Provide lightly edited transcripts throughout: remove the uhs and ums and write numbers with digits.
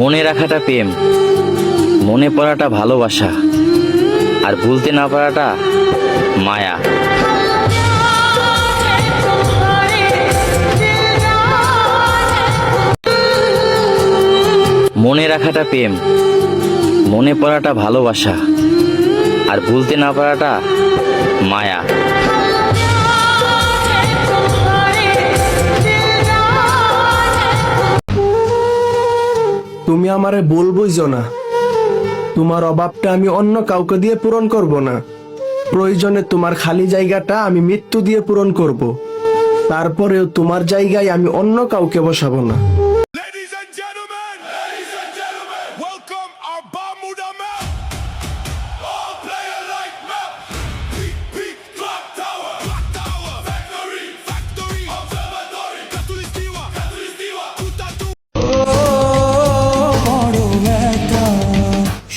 মনে রাখাটা প্রেম, মনে পড়াটা ভালোবাসা, আর ভুলতে না পারাটা মায়া। মনে রাখাটা প্রেম, মনে পড়াটা ভালোবাসা, আর ভুলতে না পারাটা মায়া। তুমি আমারে ভুল বুঝো না। তোমার অভাবটা আমি অন্য কাউকে দিয়ে পূরণ করব না। প্রয়োজনে তোমার খালি জায়গাটা আমি মৃত্যু দিয়ে পূরণ করব। তারপরেও তোমার জায়গায় আমি অন্য কাউকে বসাবো না। Ladies and gentlemen, welcome our Bermuda map. All player like map. Peak, peak, clock tower, factory, observatory, Katulistiwa, Tutatu.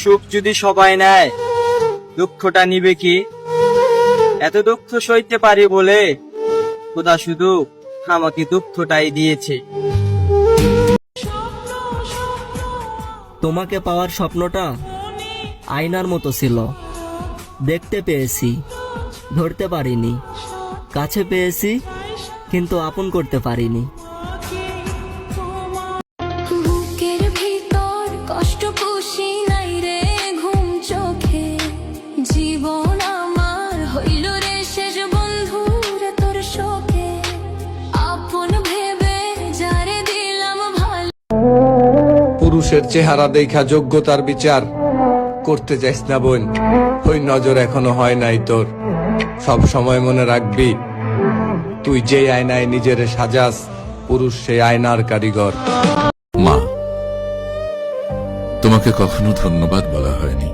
সুখ যদি সবাই নেয়, দুঃখটা নিবে কি? এত দুঃখ সইতে পারি বলে খোদা শুধু আমাকে দুঃখটাই দিয়েছে। তোমাকে পাওয়ার স্বপ্নটা আয়নার মতো ছিল। দেখতে পেয়েছি, ধরতে পারিনি। কাছে পেয়েছি, কিন্তু আপন করতে পারিনি। বুকের ভিতর কষ্ট খুশি নাই রে, ঘুম চোখে জীবন আমার হইল রে শেষ বন্ধু রে তোর শোকে। আপন ভেবে যারে দিলাম ভালো। পুরুষের চেহারা দেখা যোগ্যতার বিচার করতে যাইস না বোন, ওই নজর এখনো হয় নাই তোর। সব সময় মনে রাখবি, তুই যে আয়নায় নিজের সাজাস, পুরুষ সেই আয়নার কারিগর। মা, তোমাকে কখনো ধন্যবাদ বলা হয়নি,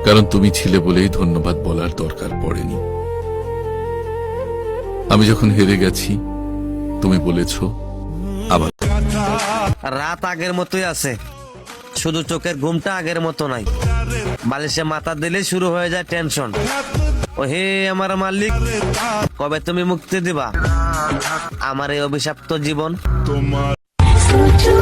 কারণ তুমি ছিলে বলেই ধন্যবাদ বলার দরকার পড়েনি। আমি যখন হেরে গেছি, তুমি বলেছ আবার। রাত আগের মতোই আছে, শুধু চোখের ঘুমটা আগের মতো নাই। বালিশে মাথা দিলে শুরু হয়ে যায় টেনশন। ও হে আমার মালিক, কবে তুমি মুক্তি দিবা আমার এই অভিশপ্ত জীবন? সোচো